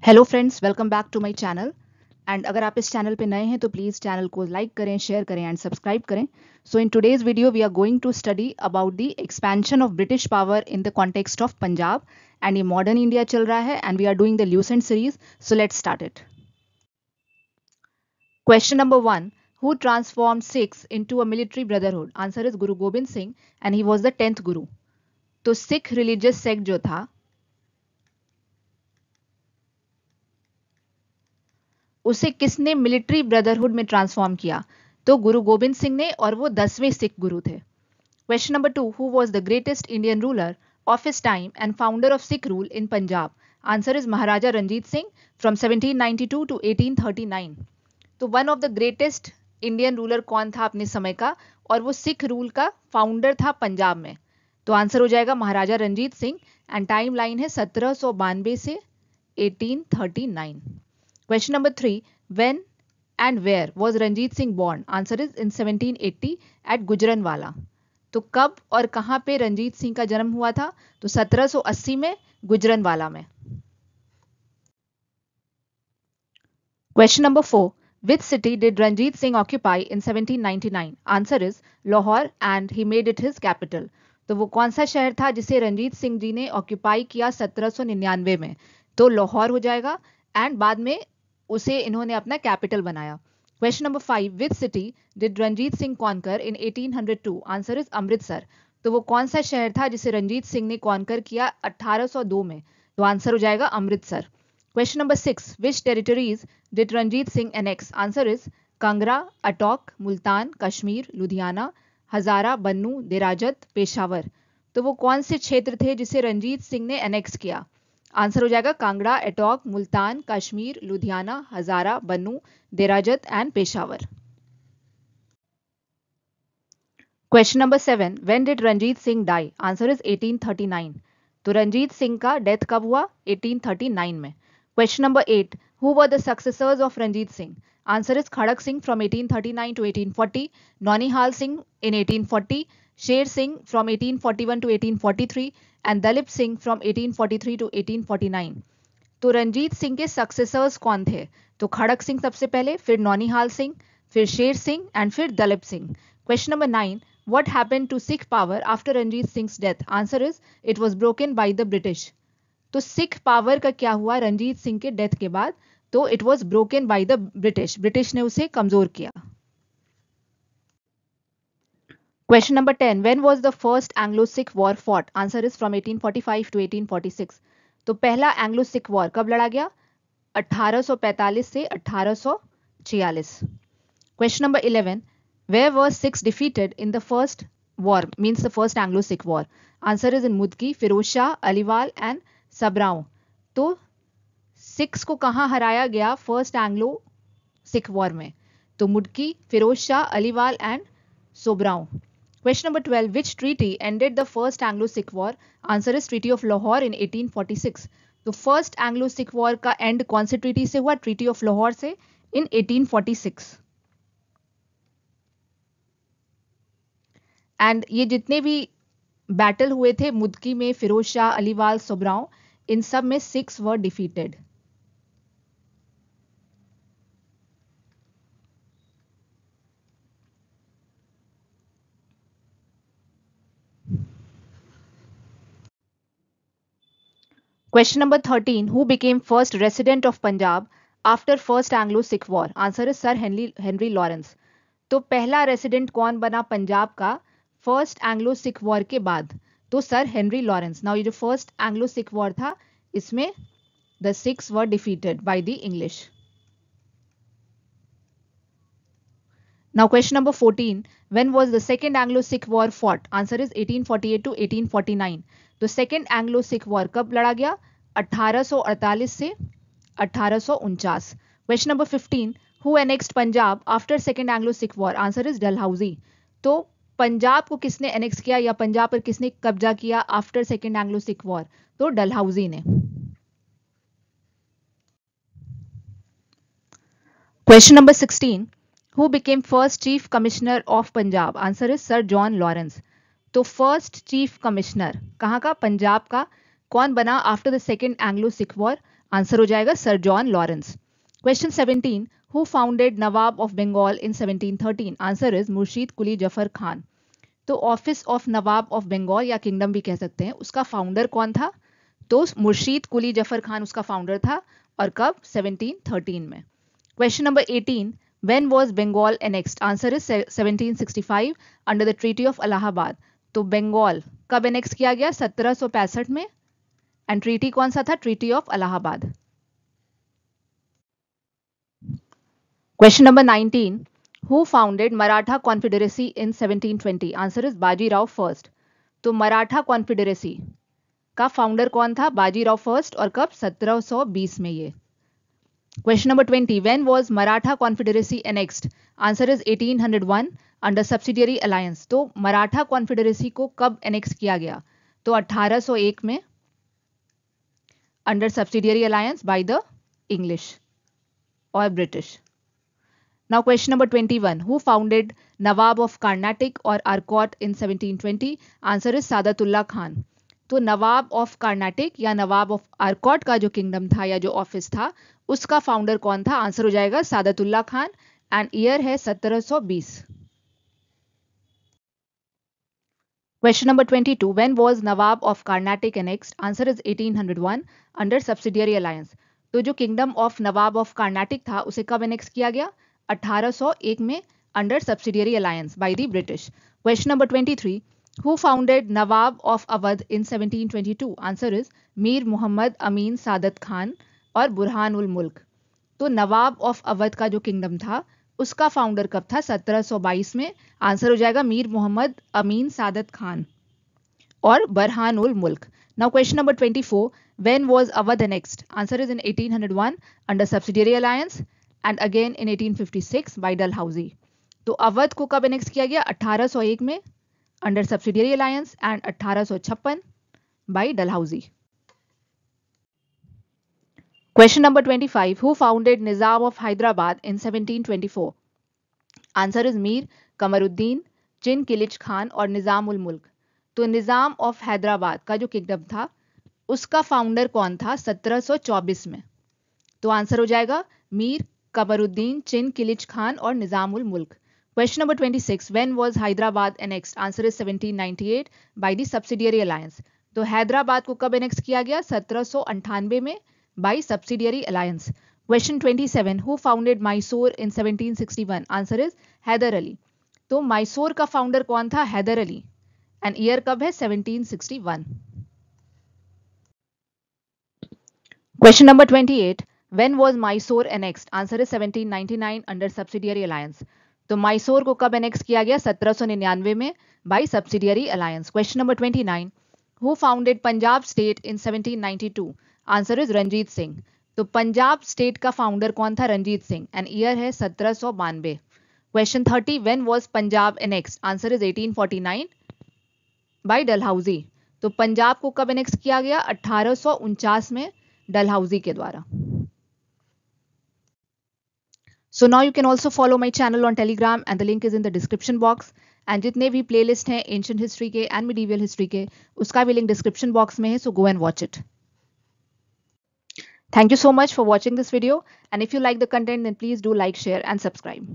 Hello friends, welcome back to my channel. And अगर आप इस चैनल पे नए हैं तो प्लीज़ चैनल को लाइक करें, शेयर करें एंड सब्सक्राइब करें। So in today's video we are going to study about the expansion of British power in the context of Punjab. And ये मॉडर्न इंडिया चल रहा है and we are doing the Lucent series. So let's start it. Question number 1, who transformed Sikhs into a military brotherhood? Answer is Guru Gobind Singh and he was the 10th Guru. तो Sikh religious sect जो था उसे किसने military brotherhood में transform किया? तो गुरु गोबिंद सिंह ने, और वो 10वें सिख गुरु थे। Question number 2, who was the greatest Indian ruler of his time and founder of Sikh rule in Punjab? Answer is Maharaja Ranjit Singh from 1792 to 1839। तो one of the greatest Indian ruler कौन था अपने समय का, और वो सिख रूल का फाउंडर था पंजाब में? तो आंसर हो जाएगा Maharaja Ranjit Singh and time line है 1792 से 1839। Question number 3, when and where was Ranjit Singh born? Answer is in 1780 at Gujranwala. तो कब और कहां पे रंजीत सिंह का जन्म हुआ था? तो 1780 में गुजरनवाला में। Question number 4, which city did Ranjit Singh occupy in 1799? Answer is Lahore and he made it his capital। तो वो कौन सा शहर था जिसे रंजीत सिंह जी ने ऑक्यूपाई किया 1799 में? तो लाहौर हो जाएगा एंड बाद में उसे इन्होंने अपना कैपिटल बनाया। Question number 5, which city did Ranjit Singh conquer in 1802? Answer is Amritsar. तो वो कौन सा शहर था जिसे रंजीत सिंह ने कॉन्कर किया 1802 में? तो आंसर हो जाएगा Amritsar. Question number 6, which territories did Ranjit Singh annex? Answer is Kangra, Attock, Multan, Kashmir, Ludhiana, Hazara, Bannu, Derajat, Peshawar. तो वो कौन से क्षेत्र थे जिसे रंजीत सिंह ने एनेक्स किया? आंसर हो जाएगा Kangra, Attock, Multan, Kashmir, Ludhiana, Hazara, Bannu, Derajat and Peshawar. Question number 7, when did Ranjit Singh die? Answer is 1839। तो रंजीत सिंह का डेथ कब हुआ? 1839 में। Question number 8, who were the successors of Ranjit Singh? Answer is Kharak Singh from 1839 to 1840, Naunihal Singh in 1840, Sher Singh from 1841 to 1843 and Dalip Singh from 1843 to 1849। तो रंजीत सिंह के सक्सेसर्स कौन थे? तो खड़क सिंह सबसे पहले, फिर नौनिहाल सिंह, फिर शेर सिंह एंड फिर Dalip Singh. Question number 9, what happened to Sikh power after Ranjit Singh death? Answer is it was broken by the British. तो सिख पावर का क्या हुआ रंजीत सिंह के डेथ के बाद? तो it was broken by the British, British ने उसे कमजोर किया। Question number 10, when was the first Anglo-Sikh war fought? Answer is from 1845 to 1846। तो पहला एंग्लो सिख वॉर कब लड़ा गया? 1845 से 1846। Question number 11, where were Sikhs defeated in the first war, means the first Anglo-Sikh war? Answer is in Mudki, Firoz Shah, Aliwal and Sobraon. तो Sikhs को कहां हराया गया फर्स्ट एंग्लो सिख वॉर में? तो Mudki, Firoz Shah, Aliwal and Sobraon. Question number 12, which treaty ended the first Anglo-Sikh War? Answer is Treaty of Lahore in 1846। तो first एंग्लो-सिख war का and कौन से ट्रीटी से हुआ? ट्रीटी ऑफ लाहौर से इन 1846। एंड ये जितने भी बैटल हुए थे मुदकी में, फिरोज शाह, अलीवाल, सोबराओं, इन सब में Sikhs were defeated. Question number 13, who became first resident of Punjab after first Anglo-Sikh War? Answer is Sir Henry Lawrence। तो पहला रेसिडेंट कौन बना पंजाब का फर्स्ट एंग्लो सिख वॉर के बाद? तो सर हेनरी लॉरेंस। नाउ ये जो फर्स्ट एंग्लो सिख वॉर था इसमें the Sikhs were defeated by the English. Now question number 14, when was the second Anglo-Sikh war fought? Answer is 1848 to 1849। तो सेकेंड एंग्लो सिख वॉर कब लड़ा गया? 1848 से 1849। Question number 15, who annexed Punjab after second Anglo Sikh war? Answer is Dalhousie. तो पंजाब को किसने annex किया या पंजाब पर किसने कब्जा किया after second Anglo Sikh war? तो डलहौजी ने। Question number 16, who became first chief commissioner of Punjab? Answer is sir John Lawrence. तो फर्स्ट चीफ कमिश्नर कहाँ का? पंजाब का। कौन बना after the second Anglo Sikh war? Answer हो जाएगा sir John Lawrence. Question 17, who founded nawab of Bengal in 1713? Answer is Murshid Quli Jafar Khan. तो office of nawab of Bengal या किंगडम भी कह सकते हैं, उसका फाउंडर कौन था? तो मुर्शीद कुली जफर खान उसका फाउंडर था। और कब? 1713 में। Question number 18, when was Bengal annexed? Answer is 1765 under the treaty of Allahabad. तो बंगाल कब एनेक्स किया गया? 1765 में। एंड ट्रीटी कौन सा था? Treaty of Allahabad. Question number 19, who founded Maratha confederacy in 1720? Answer is Bajirao first. तो मराठा कॉन्फेडरेसी का फाउंडर कौन था? बाजीराव फर्स्ट। और कब? 1720 में ये। Question number 20, when was Maratha confederacy annexed? Answer is 1801 under subsidiary alliance. तो मराठा कॉन्फेडरेसी को कब एनेक्स किया गया? तो 1801 में under subsidiary alliance by the English और British. Now question number 21, who founded Nawab of Carnatic or Arcot in 1720? Answer is Saadatullah Khan. तो nawab of Carnatic या नवाब ऑफ आर्कॉट का जो किंगडम था या जो ऑफिस था, उसका फाउंडर कौन था? आंसर हो जाएगा सादतुल्ला खान। एंड ईयर है 1720। Question number 22, when was nawab of Carnatic annexed? Answer is 1801 under subsidiary alliance. तो जो kingdom of nawab of Carnatic था उसे कब एनेक्स किया गया? 1801 में under subsidiary alliance by the British. Question number 23, who founded nawab of Awadh in 1722? Answer is Mir Mohammad Amin Saadat Khan और बुरहान उल मुल्क। तो नवाब ऑफ अवध का जो किंगडम था उसका फाउंडर कब था? 1722 में। आंसर हो जाएगा मीर मोहम्मद अमीन सादत खान और Burhan ul Mulk. Now question number 24, when was Awadh annexed? Answer is in 1801 under subsidiary alliance and again in 1856 by Dalhousie. तो अवध को कब एनेक्स किया गया? 1801 में under subsidiary alliance and 1856 by Dalhousie. Question number 25, who founded Nizam of Hyderabad in 1724? Answer is Mir Qamaruddin, Chin Qilich Khan और निजाम उल मुल्क। तो निजाम of Hyderabad का जो किंगडम था उसका फाउंडर कौन था 1724 में? तो आंसर हो जाएगा मीर कमरुद्दीन, चिन किलिच खान और Nizam ul Mulk. Question number 26, when was Hyderabad annexed? Answer is 1798 by the subsidiary alliance. तो हैदराबाद को कब एनेक्स किया गया? 1798 में by subsidiary alliance. Question 27, who founded Mysore in 1761? Answer is Hyder Ali. तो मैसूर का फाउंडर कौन था? हैदर अली। एंड ईयर कब है? 1761। Question number 28, when was Mysore annexed? Answer is 1799 under subsidiary alliance. तो मैसूर को कब एनेक्स किया गया? 1799 में by subsidiary alliance. Question number 29, who founded Punjab state in 1792? Answer is Ranjit Singh. तो पंजाब स्टेट का फाउंडर कौन था? रंजीत सिंह। एंड ईयर है 1792। Question 30, when was Punjab annexed? Answer is 1849 by Dalhousie. तो पंजाब को कब एनेक्स किया गया? 1849 में डलहौजी के द्वारा। So now you can also follow my channel on Telegram and the link is in the description box. And जितने भी playlist हैं ancient history के and medieval history के, उसका भी link description box में है, so go and watch it. Thank you so much for watching this video, and if you like the content then please do like, share and subscribe.